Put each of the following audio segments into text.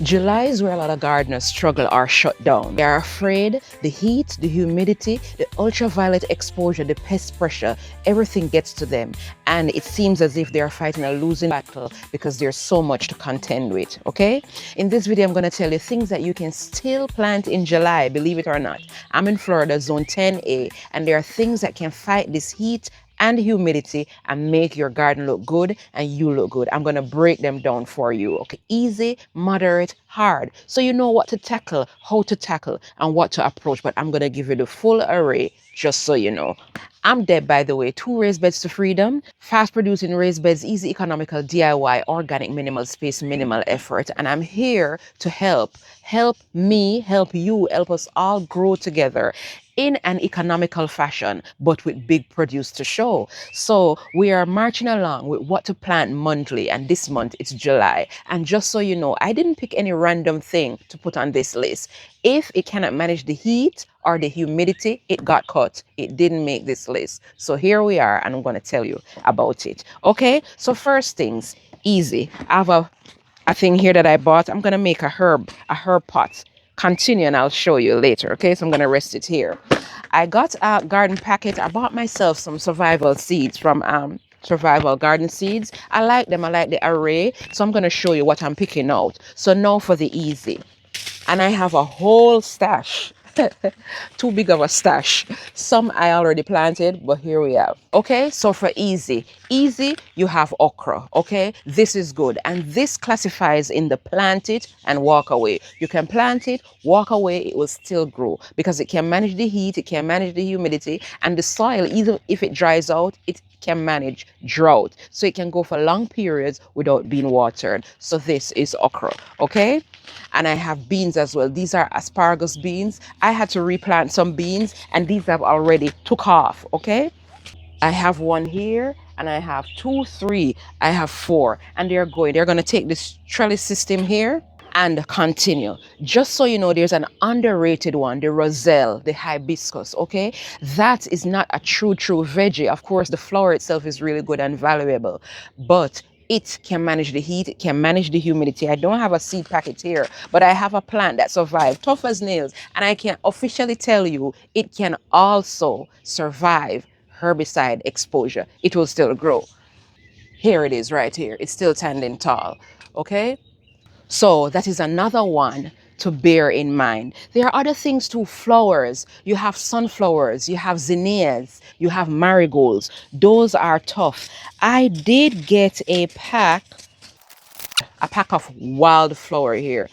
July is where a lot of gardeners struggle or shut down. They are afraid the heat, the humidity, the ultraviolet exposure, the pest pressure, everything gets to them. And it seems as if they are fighting a losing battle because there's so much to contend with, okay? In this video, I'm going to tell you things that you can still plant in July, believe it or not. I'm in Florida, zone 10A, and there are things that can fight this heat and humidity and make your garden look good and you look good. I'm going to break them down for you. Okay, easy, moderate, hard. So you know what to tackle, how to tackle, and what to approach. But I'm going to give you the full array just so you know. I'm Deb, by the way. 2 raised beds to freedom. Fast producing raised beds, easy, economical, DIY, organic, minimal space, minimal effort. And I'm here to help. Help me, help you, help us all grow together in an economical fashion, but with big produce to show. So we are marching along with what to plant monthly, and this month it's July. And just so you know, I didn't pick any random thing to put on this list. If it cannot manage the heat or the humidity, it got cut. It didn't make this list. So here we are, and I'm going to tell you about it. Okay, so first things, easy. I have a thing here that I bought. I'm going to make a herb pot. Continue and I'll show you later. Okay, so I'm going to rest it here. I got a garden packet. I bought myself some survival seeds from Survival Garden Seeds. I like them. I like the array. So I'm going to show you what I'm picking out. So now for the easy. And I have a whole stash. Too big of a stash. Some I already planted, but here we have. Okay, so for easy, you have okra. Okay, this is good, and this classifies in the plant it and walk away. You can plant it, walk away, it will still grow because it can manage the heat, it can manage the humidity, and the soil, even if it dries out, it can manage drought, so it can go for long periods without being watered. So this is okra. Okay, and I have beans as well. These are asparagus beans. I had to replant some beans, and these have already took off. Okay, I have one here, and I have 2, 3, I have 4, and they're going to take this trellis system here and continue. Just so you know, there's an underrated one, the roselle, the hibiscus. Okay, that is not a true veggie. Of course, the flower itself is really good and valuable, but it can manage the heat, it can manage the humidity. I don't have a seed packet here, but I have a plant that survived, tough as nails, and I can officially tell you it can also survive herbicide exposure. It will still grow. Here it is right here. It's still standing tall. Okay, so that is another one to bear in mind. There are other things too. Flowers. You have sunflowers, you have zinnias, you have marigolds. Those are tough. I did get a pack of wildflower here,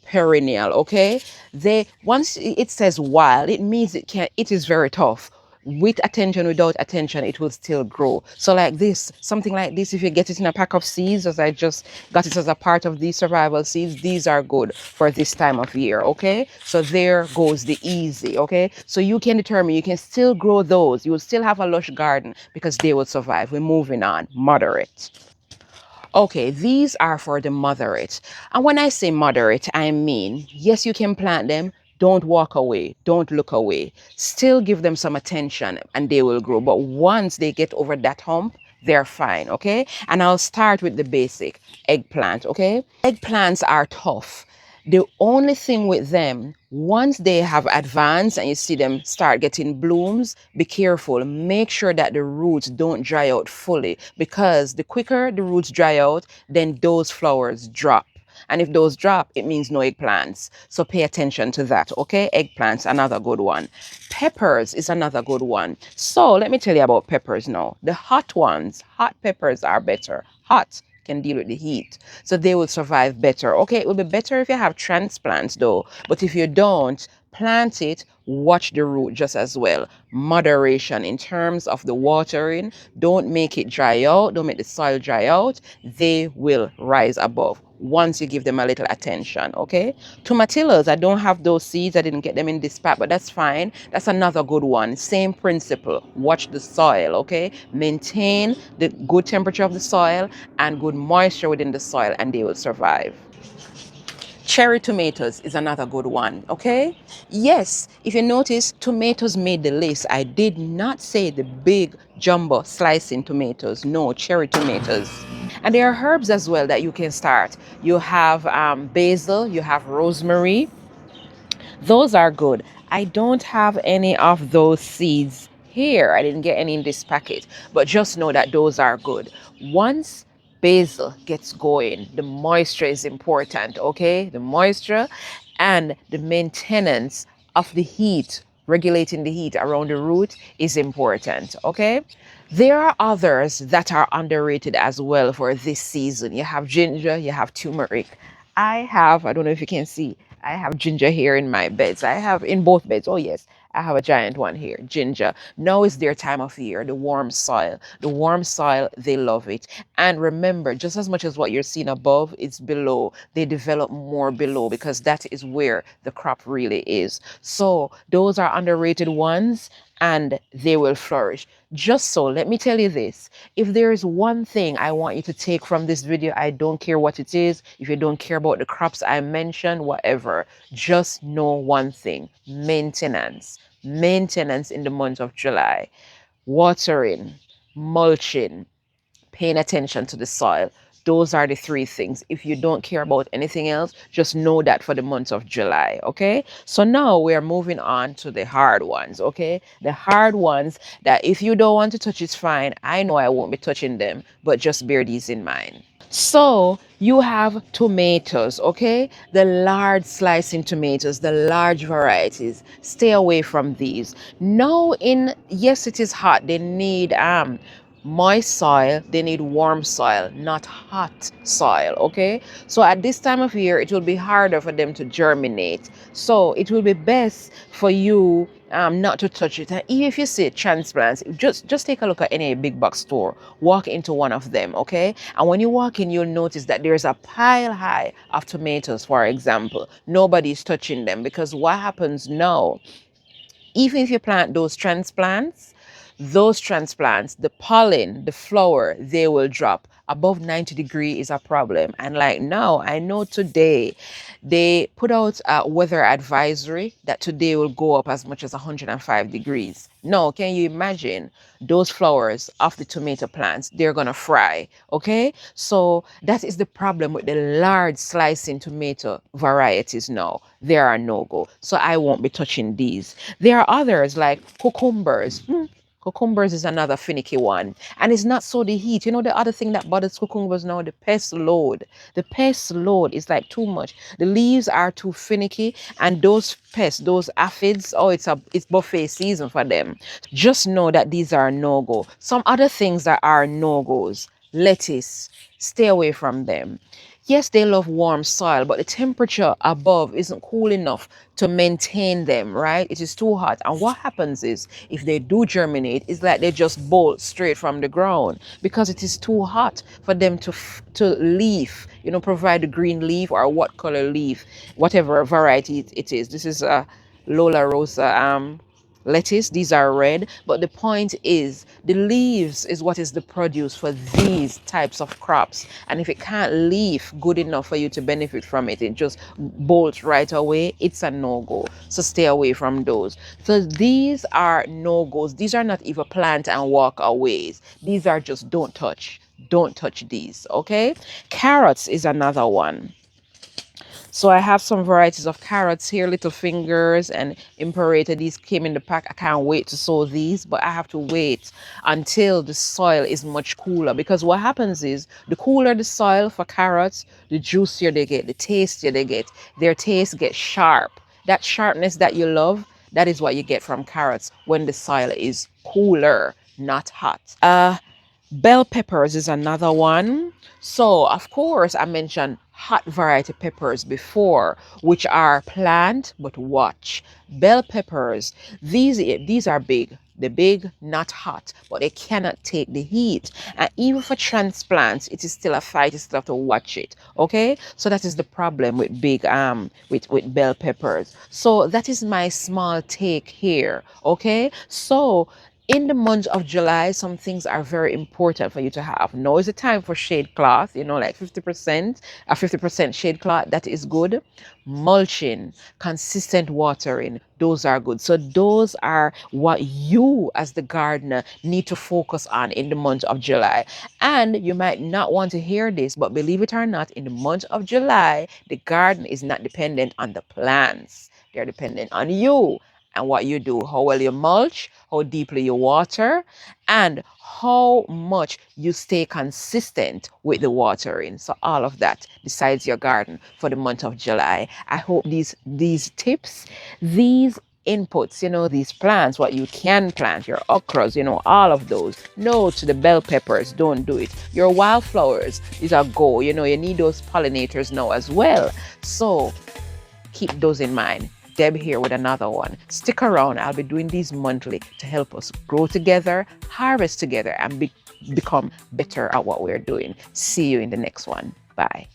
perennial. Okay, they, once it says wild, it means it is very tough. With attention, without attention, it will still grow. So like this, something like this, if you get it in a pack of seeds, as I just got it as a part of these survival seeds, these are good for this time of year. Okay, so there goes the easy. Okay, so you can determine, you can still grow those, you will still have a lush garden because they will survive. We're moving on. Moderate. Okay, these are for the moderate. And when I say moderate, I mean, yes, you can plant them. Don't walk away. Don't look away. Still give them some attention and they will grow. But once they get over that hump, they're fine. Okay. And I'll start with the basic eggplant. Okay. Eggplants are tough. The only thing with them, once they have advanced and you see them start getting blooms, be careful. Make sure that the roots don't dry out fully, because the quicker the roots dry out, then those flowers drop. And if those drop, it means no eggplants. So pay attention to that, okay? Eggplants, another good one. Peppers is another good one. So let me tell you about peppers now. The hot ones, hot peppers are better. Hot can deal with the heat, so they will survive better. Okay, it will be better if you have transplants though, but if you don't, plant it, watch the root just as well. Moderation in terms of the watering. Don't make it dry out, don't make the soil dry out. They will rise above once you give them a little attention. Okay, tomatillos, I don't have those seeds, I didn't get them in this pack, but that's fine. That's another good one. Same principle. Watch the soil. Okay, maintain the good temperature of the soil and good moisture within the soil, and they will survive. Cherry tomatoes is another good one, okay? Yes, if you notice, tomatoes made the list. I did not say the big jumbo slicing tomatoes. No, cherry tomatoes. And there are herbs as well that you can start. You have basil, you have rosemary. Those are good. I don't have any of those seeds here. I didn't get any in this packet, but just know that those are good. Once basil gets going, the moisture is important, okay? The moisture and the maintenance of the heat, regulating the heat around the root is important, okay? There are others that are underrated as well for this season. You have ginger, you have turmeric. I don't know if you can see, I have ginger here in my beds. I have in both beds. Oh, yes, I have a giant one here, ginger. Now is their time of year, the warm soil. The warm soil, they love it. And remember, just as much as what you're seeing above, it's below. They develop more below because that is where the crop really is. So those are underrated ones and they will flourish. Just so, let me tell you this. If there is one thing I want you to take from this video, I don't care what it is. If you don't care about the crops I mentioned, whatever, just know one thing: maintenance. Maintenance in the month of July. Watering, mulching, paying attention to the soil. Those are the three things. If you don't care about anything else, just know that for the month of July, okay? So now we're moving on to the hard ones, okay? The hard ones that if you don't want to touch, it's fine. I know I won't be touching them, but just bear these in mind. So you have tomatoes, okay? The large slicing tomatoes, the large varieties. Stay away from these. Now yes, it is hot. They need moist soil, they need warm soil, not hot soil, okay? So at this time of year, it will be harder for them to germinate. So it will be best for you not to touch it. And even if you see transplants, just take a look at any big box store. Walk into one of them, okay? And when you walk in, you'll notice that there's a pile high of tomatoes, for example. Nobody's touching them because what happens now, even if you plant those transplants, the pollen, the flower, they will drop. Above 90 degrees is a problem. And like now, I know today they put out a weather advisory that today will go up as much as 105 degrees. Now, can you imagine those flowers of the tomato plants? They're going to fry, okay? So that is the problem with the large slicing tomato varieties now. They are no-go. So I won't be touching these. There are others like cucumbers. Cucumbers is another finicky one. And it's not so the heat. You know, the other thing that bothers cucumbers now, the pest load. The pest load is like too much. The leaves are too finicky. And those pests, those aphids, oh, it's buffet season for them. Just know that these are no-go. Some other things that are no-goes. Lettuce, stay away from them. Yes, they love warm soil, but the temperature above isn't cool enough to maintain them, right? It is too hot. And what happens is, if they do germinate, it's like they just bolt straight from the ground because it is too hot for them to leaf, you know, provide a green leaf or what color leaf, whatever variety it is. This is a Lola Rosa lettuce. These are red, but the point is the leaves is what is the produce for these types of crops, and if it can't leaf good enough for you to benefit from it, it just bolts right away, it's a no-go. So stay away from those. So these are no-goes. These are not even plant and walk aways. These are just don't touch these, okay? Carrots is another one. So I have some varieties of carrots here, little fingers and imperator. These came in the pack. I can't wait to sow these, but I have to wait until the soil is much cooler, because what happens is the cooler the soil for carrots, the juicier they get, the tastier they get. Their taste gets sharp. That sharpness that you love, that is what you get from carrots when the soil is cooler, not hot. Bell peppers is another one. So, of course, I mentioned hot variety peppers before, which are plant, but watch. Bell peppers, these are big. They're big, not hot, but they cannot take the heat. And even for transplants, it is still a fight. You still have to watch it. Okay? So that is the problem with big with bell peppers. So that is my small take here. Okay? So In the month of July, some things are very important for you to have. Now is the time for shade cloth, like 50%, a 50% shade cloth, that is good. Mulching, consistent watering, those are good. So those are what you as the gardener need to focus on in the month of July. And you might not want to hear this, but believe it or not, in the month of July, the garden is not dependent on the plants. They're dependent on you and what you do, how well you mulch, how deeply you water, and how much you stay consistent with the watering. So all of that decides your garden for the month of July. I hope these tips, these inputs, these plants, what you can plant, your okras, all of those. No to the bell peppers, don't do it. Your wildflowers, these are go, you need those pollinators now as well. So keep those in mind. Deb here with another one. Stick around. I'll be doing these monthly to help us grow together, harvest together, and become better at what we're doing. See you in the next one. Bye.